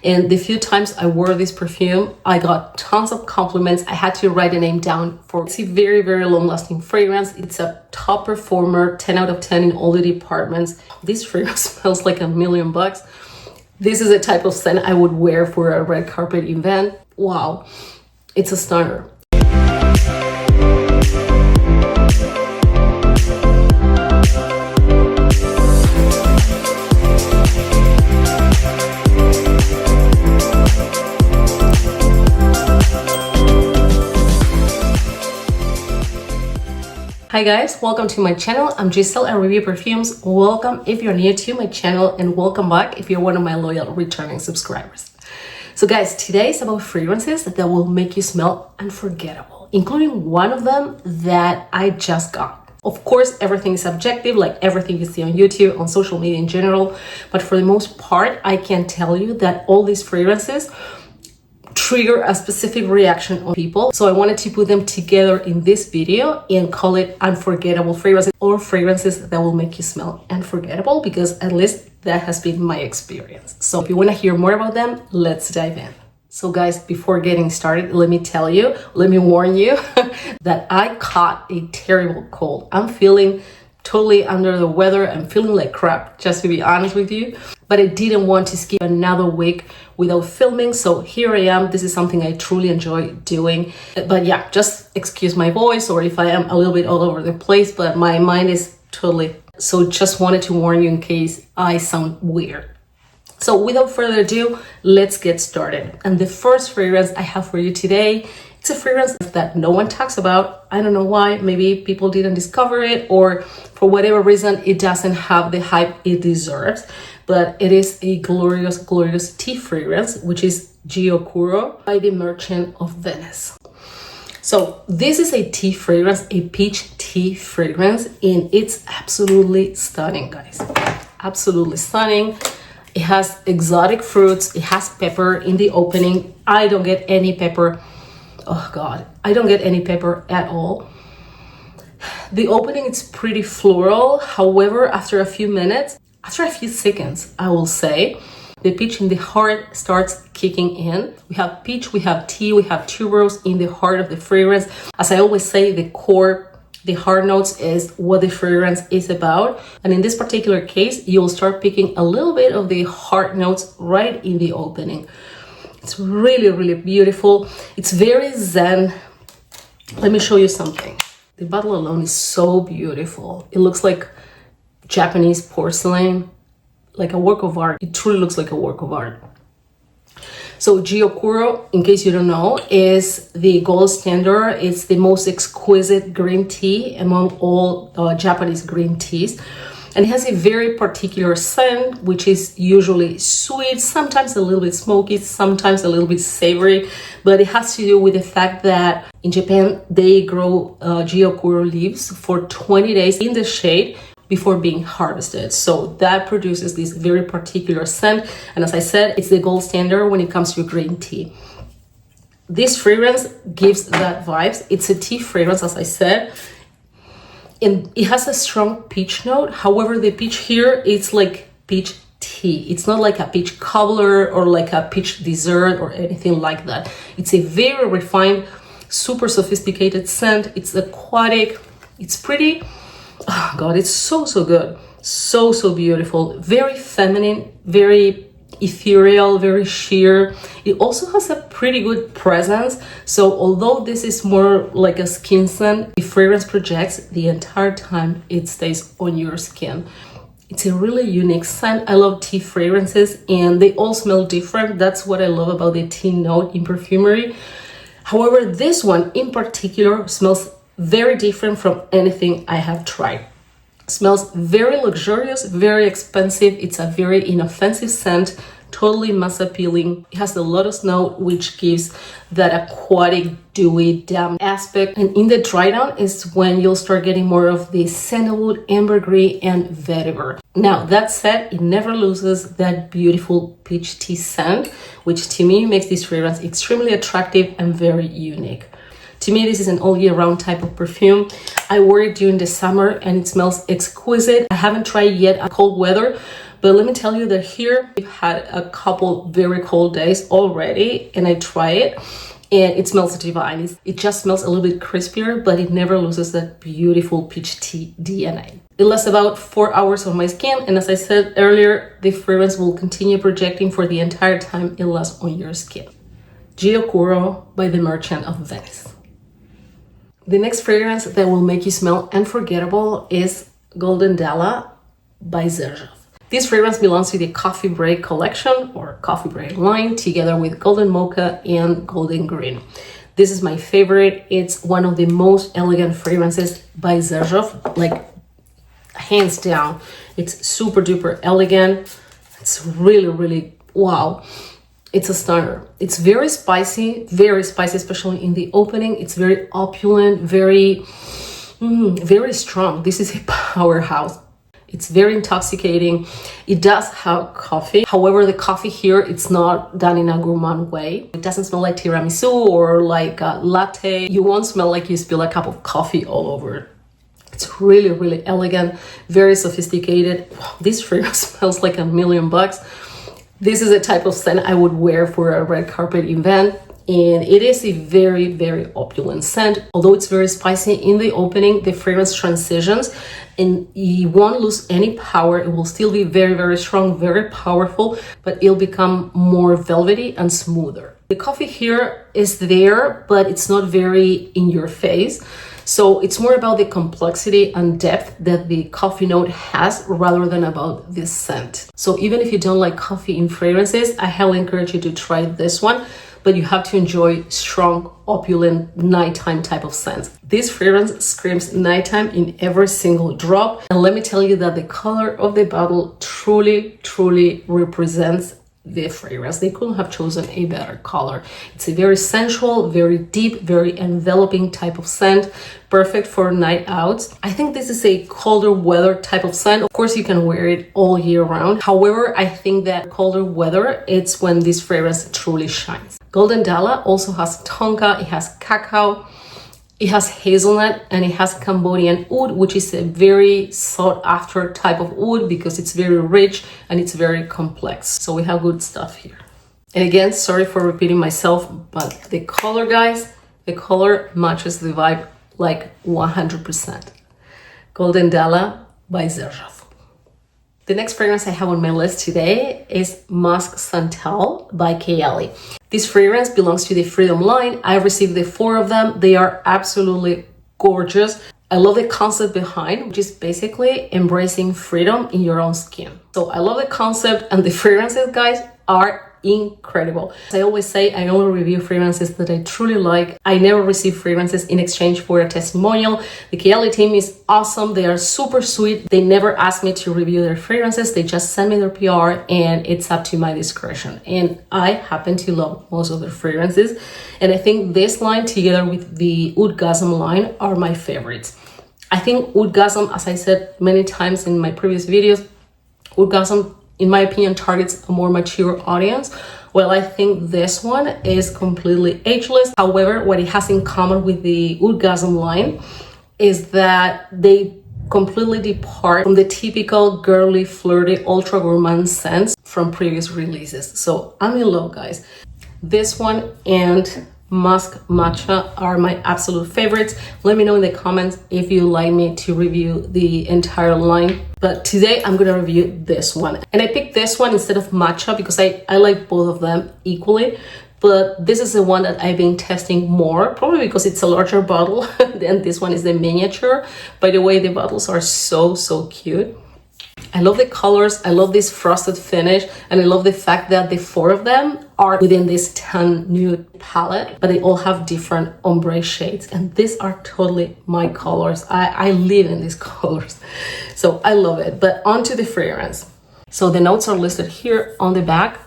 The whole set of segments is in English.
And the few times I wore this perfume, I got tons of compliments. I had to write a name down for it. It's a very, very long-lasting fragrance. It's a top performer, 10 out of 10 in all the departments. This fragrance smells like $1,000,000. This is a type of scent I would wear for a red carpet event. Wow, it's a stunner. Hi guys, welcome to my channel. I'm Giselle, I review perfumes. Welcome if you're new to my channel, and welcome back if you're one of my loyal returning subscribers. So guys, today is about fragrances that will make you smell unforgettable, including one of them that I just got. Of course, everything is subjective, like everything you see on YouTube, on social media in general, but for the most part, I can tell you that all these fragrances trigger a specific reaction on people. So I wanted to put them together in this video and call it unforgettable fragrances, or fragrances that will make you smell unforgettable, because at least that has been my experience. So if you want to hear more about them, let's dive in. So guys, before getting started, let me warn you that I caught a terrible cold. I'm feeling totally under the weather. I'm feeling like crap, just to be honest with you. But I didn't want to skip another week without filming, so here I am. This is something I truly enjoy doing. But yeah, just excuse my voice, or if I am a little bit all over the place, but my mind is totally... So just wanted to warn you in case I sound weird. So without further ado, let's get started. And the first fragrance I have for you today, it's a fragrance that no one talks about. I don't know why. Maybe people didn't discover it, or for whatever reason, it doesn't have the hype it deserves. But it is a glorious, glorious tea fragrance, which is 𝐵𝐴 by the Merchant of Venice. So this is a tea fragrance, a peach tea fragrance, and it's absolutely stunning, guys. Absolutely stunning. It has exotic fruits. It has pepper in the opening. I don't get any pepper. Oh God, I don't get any pepper at all. The opening is pretty floral. However, after a few seconds, I will say, the peach in the heart starts kicking in. We have peach, we have tea, we have tuberose in the heart of the fragrance. As I always say, the core, the heart notes is what the fragrance is about. And in this particular case, you'll start picking a little bit of the heart notes right in the opening. It's really, really beautiful. It's very zen. Let me show you something. The bottle alone is so beautiful. It looks like Japanese porcelain, like a work of art. It truly looks like a work of art. So 𝐵𝐴, in case you don't know, is the gold standard. It's the most exquisite green tea among all Japanese green teas. And it has a very particular scent, which is usually sweet, sometimes a little bit smoky, sometimes a little bit savory. But it has to do with the fact that in Japan, they grow 𝐵𝐴 leaves for 20 days in the shade before being harvested. So that produces this very particular scent. And as I said, it's the gold standard when it comes to green tea. This fragrance gives that vibes. It's a tea fragrance, as I said. And it has a strong peach note. However, the peach here, it's like peach tea. It's not like a peach cobbler or like a peach dessert or anything like that. It's a very refined, super sophisticated scent. It's aquatic. It's pretty. Oh God, it's so, so good. So, so beautiful. Very feminine, very ethereal, very sheer. It also has a pretty good presence. So although this is more like a skin scent, the fragrance projects the entire time it stays on your skin. It's a really unique scent. I love tea fragrances, and they all smell different. That's what I love about the tea note in perfumery. However, this one in particular smells very different from anything I have tried. Smells very luxurious, very expensive. It's a very inoffensive scent, totally mass appealing. It has the lotus note, which gives that aquatic, dewy, damp aspect. And in the dry down is when you'll start getting more of the sandalwood, ambergris, and vetiver. Now, that said, it never loses that beautiful peach tea scent, which to me makes this fragrance extremely attractive and very unique. To me, this is an all year round type of perfume. I wore it during the summer and it smells exquisite. I haven't tried yet a cold weather, But let me tell you that here we've had a couple very cold days already, and I try it and it smells divine. It just smells a little bit crispier, but it never loses that beautiful peach tea DNA. It lasts about 4 hours on my skin, and as I said earlier, the fragrance will continue projecting for the entire time it lasts on your skin. 𝐲𝐿 by the Merchant of Venice. The next fragrance that will make you smell unforgettable is Golden Dala by 𝐓𝐶. This fragrance belongs to the Coffee Break collection or Coffee Break line, together with Golden Mocha and Golden Green. This is my favorite. It's one of the most elegant fragrances by 𝐓𝐶, like hands down. It's super duper elegant. It's really, really wow. It's a stunner. It's very spicy, especially in the opening. It's very opulent, very strong. This is a powerhouse. It's very intoxicating. It does have coffee. However, the coffee here, it's not done in a gourmand way. It doesn't smell like tiramisu or like a latte. You won't smell like you spill a cup of coffee all over. It's really, really elegant, very sophisticated. Wow, this fragrance smells like $1,000,000. This is a type of scent I would wear for a red carpet event. And it is a very, very opulent scent. Although it's very spicy in the opening, the fragrance transitions and you won't lose any power. It will still be very, very strong, very powerful, but it'll become more velvety and smoother. The coffee here is there, but it's not very in your face. So it's more about the complexity and depth that the coffee note has rather than about this scent. So even if you don't like coffee in fragrances, I highly encourage you to try this one, but you have to enjoy strong, opulent, nighttime type of scents. This fragrance screams nighttime in every single drop. And let me tell you that the color of the bottle truly, truly represents the fragrance. They couldn't have chosen a better color. It's a very sensual, very deep, very enveloping type of scent, perfect for night outs. I think this is a colder weather type of scent. Of course, you can wear it all year round. However, I think that colder weather, it's when this fragrance truly shines. Golden Dala also has tonka, it has cacao, it has hazelnut, and it has Cambodian oud, which is a very sought after type of oud because it's very rich and it's very complex. So we have good stuff here. And again, sorry for repeating myself, but the color, guys, the color matches the vibe like 100%. Golden Dala by 𝐓𝐶. The next fragrance I have on my list today is Masque Santal by 𝐾𝐊. This fragrance belongs to the Freedom line. I've received the 4 of them. They are absolutely gorgeous. I love the concept behind, which is basically embracing freedom in your own skin. So I love the concept, and the fragrances, guys, are incredible. As I always say, I only review fragrances that I truly like. I never receive fragrances in exchange for a testimonial. The 𝐾𝐊 team is awesome. They are super sweet. They never ask me to review their fragrances. They just send me their PR and it's up to my discretion. And I happen to love most of their fragrances. And I think this line together with the 𝐴𝐷gasm line are my favorites. I think 𝐴𝐷gasm, as I said many times in my previous videos, 𝐴𝐷gasm, in my opinion, targets a more mature audience. Well, I think this one is completely ageless. However, what it has in common with the 𝐴𝐷gasm line is that they completely depart from the typical girly, flirty, ultra gourmand scents from previous releases. So I'm in love, guys. This one and Musk Matcha are my absolute favorites. Let me know in the comments if you like me to review the entire line. But today I'm gonna review this one. And I picked this one instead of Matcha because I like both of them equally. But this is the one that I've been testing more, probably because it's a larger bottle and this one is the miniature. By the way, the bottles are so, so cute. I love the colors, I love this frosted finish, and I love the fact that the 4 of them are within this tan nude palette, but they all have different ombre shades, and these are totally my colors. I live in these colors, so I love it. But onto the fragrance. So the notes are listed here on the back,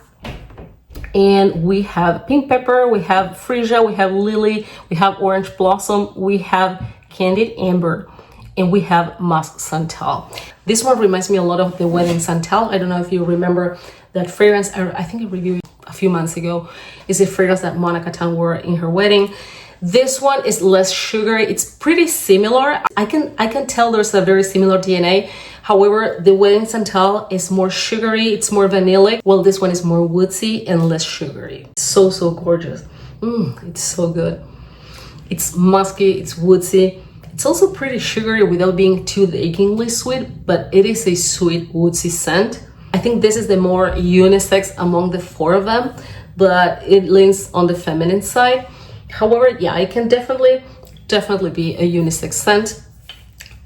and we have pink pepper, we have freesia, we have lily, we have orange blossom, we have candied amber, and we have Masque Santal. This one reminds me a lot of the Wedding Santal. I don't know if you remember that fragrance. I think I reviewed it a few months ago. It's a fragrance that Monica Tan wore in her wedding. This one is less sugary. It's pretty similar. I can tell there's a very similar DNA. However, the Wedding Santal is more sugary, it's more vanillic, while this one is more woodsy and less sugary. So gorgeous. It's so good. It's musky, it's woodsy. It's also pretty sugary without being too achingly sweet, but it is a sweet, woodsy scent. I think this is the more unisex among the four of them, but it leans on the feminine side. However, yeah, it can definitely be a unisex scent.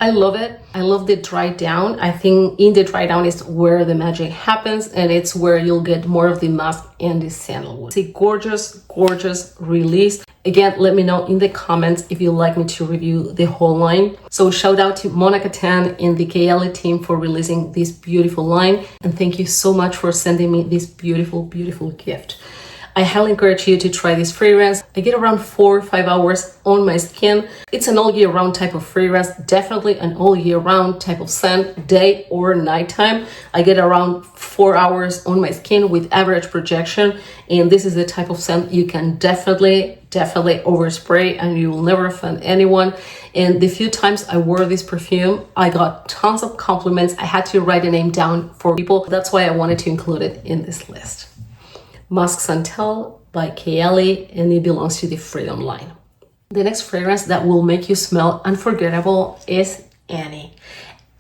I love it. I love the dry down. I think in the dry down is where the magic happens, and it's where you'll get more of the musk and the sandalwood. It's a gorgeous release. Again, let me know in the comments if you'd like me to review the whole line. So shout out to Monica Tan and the 𝐾𝐿 team for releasing this beautiful line. And thank you so much for sending me this beautiful gift. I highly encourage you to try this fragrance. I get around 4 or 5 hours on my skin. It's an all year round type of fragrance, definitely an all year round type of scent, day or nighttime. I get around 4 hours on my skin with average projection. And this is the type of scent you can definitely overspray and you will never offend anyone. And the few times I wore this perfume, I got tons of compliments. I had to write a name down for people. That's why I wanted to include it in this list. Musk Santal by 𝐾𝐿, and it belongs to the Freedom line. The next fragrance that will make you smell unforgettable is Annie.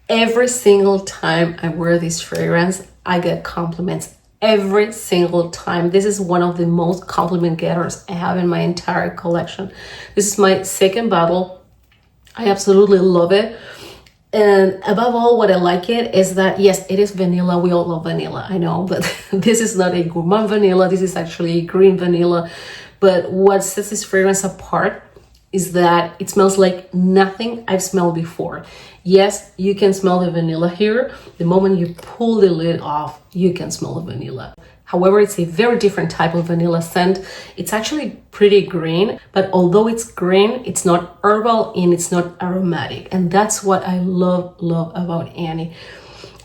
Every single time I wear this fragrance, I get compliments. Every single time. This is one of the most compliment getters I have in my entire collection. This is my second bottle. I absolutely love it. And above all, what I like it is that, yes, it is vanilla. We all love vanilla, I know, but this is not a gourmand vanilla. This is actually a green vanilla. But what sets this fragrance apart is that it smells like nothing I've smelled before. Yes, you can smell the vanilla here. The moment you pull the lid off, you can smell the vanilla. However, it's a very different type of vanilla scent. It's actually pretty green, but although it's green, it's not herbal and it's not aromatic. And that's what I love about Annie.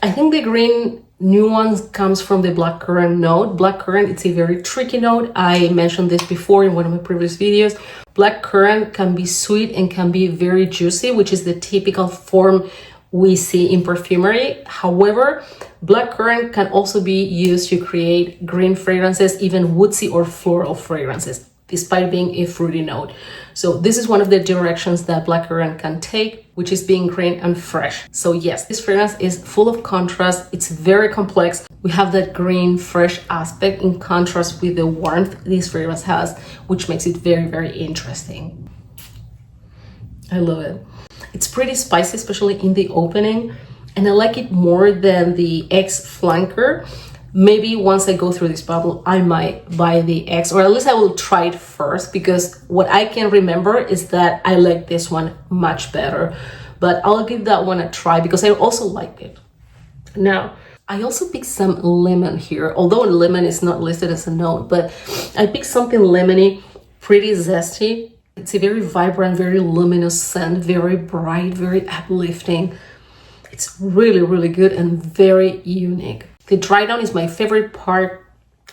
I think the green nuance comes from the blackcurrant note. Blackcurrant, it's a very tricky note. I mentioned this before in one of my previous videos. Blackcurrant can be sweet and can be very juicy, which is the typical form we see in perfumery. However, blackcurrant can also be used to create green fragrances, even woodsy or floral fragrances, despite being a fruity note. So this is one of the directions that blackcurrant can take, which is being green and fresh. So yes, this fragrance is full of contrast. It's very complex. We have that green, fresh aspect in contrast with the warmth this fragrance has, which makes it very interesting. I love it. It's pretty spicy, especially in the opening, and I like it more than the X Flanker. Maybe once I go through this bottle, I might buy the X, or at least I will try it first, because what I can remember is that I like this one much better. But I'll give that one a try because I also like it. Now, I also picked some lemon here, although lemon is not listed as a note, but I picked something lemony, pretty zesty. It's a very vibrant, very luminous scent, very bright, very uplifting. It's really good and very unique. The dry down is my favorite part.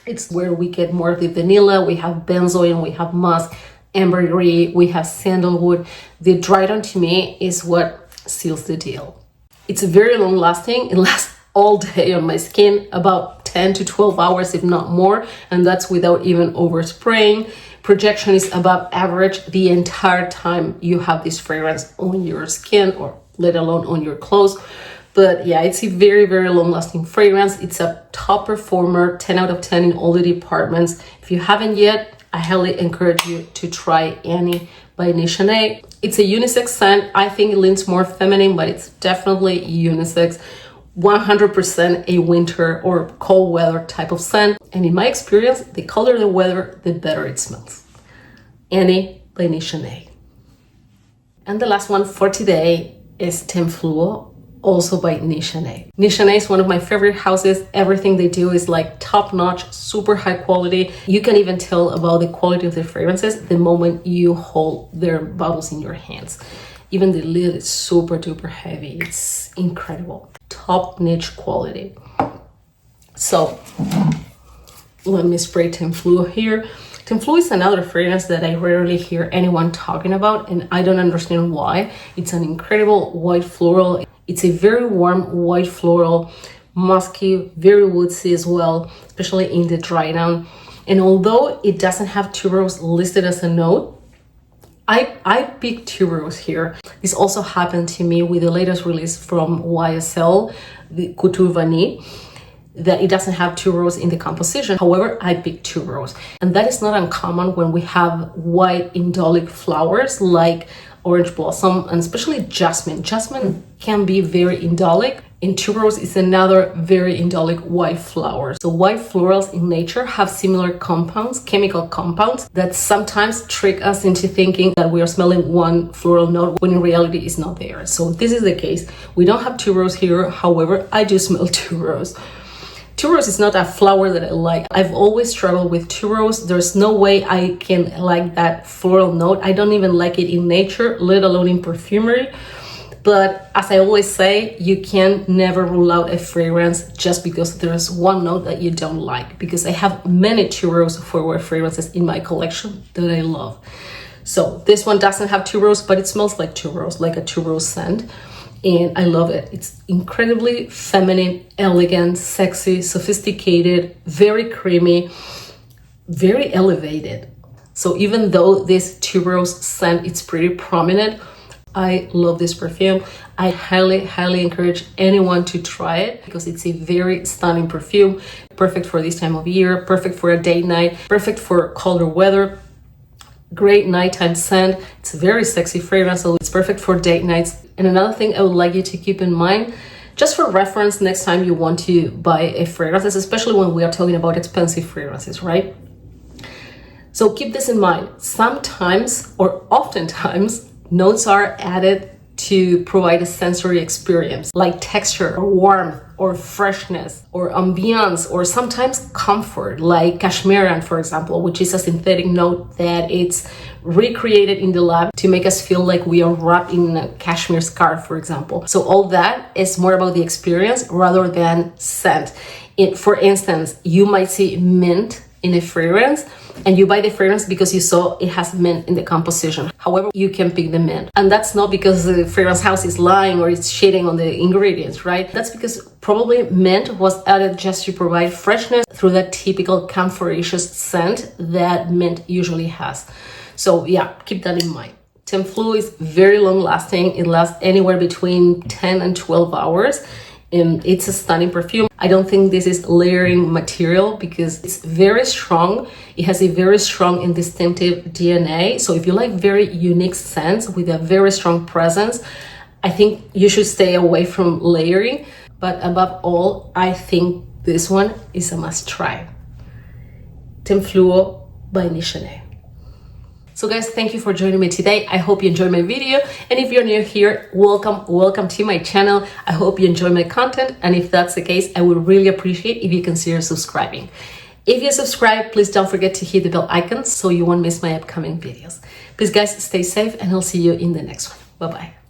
It's where we get more of the vanilla. We have benzoin, we have musk, ambergris, we have sandalwood. The dry down to me is what seals the deal. It's very long lasting. It lasts all day on my skin, about 10 to 12 hours, if not more. And that's without even overspraying. Projection is above average the entire time you have this fragrance on your skin, or let alone on your clothes. But yeah, it's a very long-lasting fragrance. It's a top performer, 10 out of 10 in all the departments. If you haven't yet, I highly encourage you to try Annie by Nichanay. It's a unisex scent. I think it leans more feminine, but it's definitely unisex. 100% a winter or cold weather type of scent. And in my experience, the colder the weather, the better it smells. Annie by Nichanay. And the last one for today is Thym Fluo, also by Nichanay. Nichanay is one of my favorite houses. Everything they do is like top notch, super high quality. You can even tell about the quality of their fragrances the moment you hold their bottles in your hands. Even the lid is super duper heavy. It's incredible. Top niche quality. So let me spray Thym Fluo here. Flu is another fragrance that I rarely hear anyone talking about, and I don't understand why. It's an incredible white floral. It's a very warm white floral, musky, very woodsy as well, especially in the dry down. And although it doesn't have tuberose listed as a note, I picked tuberose here. This also happened to me with the latest release from YSL, the Couture Vanille, that it doesn't have tuberose in the composition. However, I picked tuberose. And that is not uncommon when we have white indolic flowers like orange blossom and especially jasmine. Jasmine can be very indolic, and tuberose is another very indolic white flower. So white florals in nature have similar compounds, chemical compounds, that sometimes trick us into thinking that we are smelling one floral note when in reality it's not there. So this is the case. We don't have tuberose here. However, I do smell tuberose. Tuberose is not a flower that I like. I've always struggled with tuberose. There's no way I can like that floral note. I don't even like it in nature, let alone in perfumery. But as I always say, you can never rule out a fragrance just because there's one note that you don't like, because I have many tuberose forward fragrances in my collection that I love. So this one doesn't have tuberose, but it smells like tuberose, like a tuberose scent. And I love it. It's incredibly feminine, elegant, sexy, sophisticated, very creamy, very elevated. So even though this tuberose scent is pretty prominent, I love this perfume. I highly encourage anyone to try it because it's a very stunning perfume, perfect for this time of year, perfect for a date night, perfect for colder weather. Great nighttime scent. It's a very sexy fragrance, so it's perfect for date nights. And another thing I would like you to keep in mind, just for reference next time you want to buy a fragrance, especially when we are talking about expensive fragrances, right? So keep this in mind. Sometimes, or oftentimes, notes are added to provide a sensory experience, like texture or warmth or freshness or ambiance, or sometimes comfort, like cashmere, for example, which is a synthetic note that it's recreated in the lab to make us feel like we are wrapped in a cashmere scarf, for example. So all that is more about the experience rather than scent. For instance, you might see mint in a fragrance, and you buy the fragrance because you saw it has mint in the composition. However, you can pick the mint. And that's not because the fragrance house is lying or it's cheating on the ingredients, right? That's because probably mint was added just to provide freshness through that typical camphorous scent that mint usually has. So yeah, keep that in mind. Flu is very long lasting. It lasts anywhere between 10 and 12 hours. It's a stunning perfume. I don't think this is layering material because it's very strong. It has a very strong and distinctive DNA. So if you like very unique scents with a very strong presence, I think you should stay away from layering. But above all, I think this one is a must try. Flu by Nichenay. So guys, thank you for joining me today. I hope you enjoyed my video. And if you're new here, welcome to my channel. I hope you enjoy my content. And if that's the case, I would really appreciate if you consider subscribing. If you subscribe, please don't forget to hit the bell icon so you won't miss my upcoming videos. Please guys, stay safe and I'll see you in the next one. Bye-bye.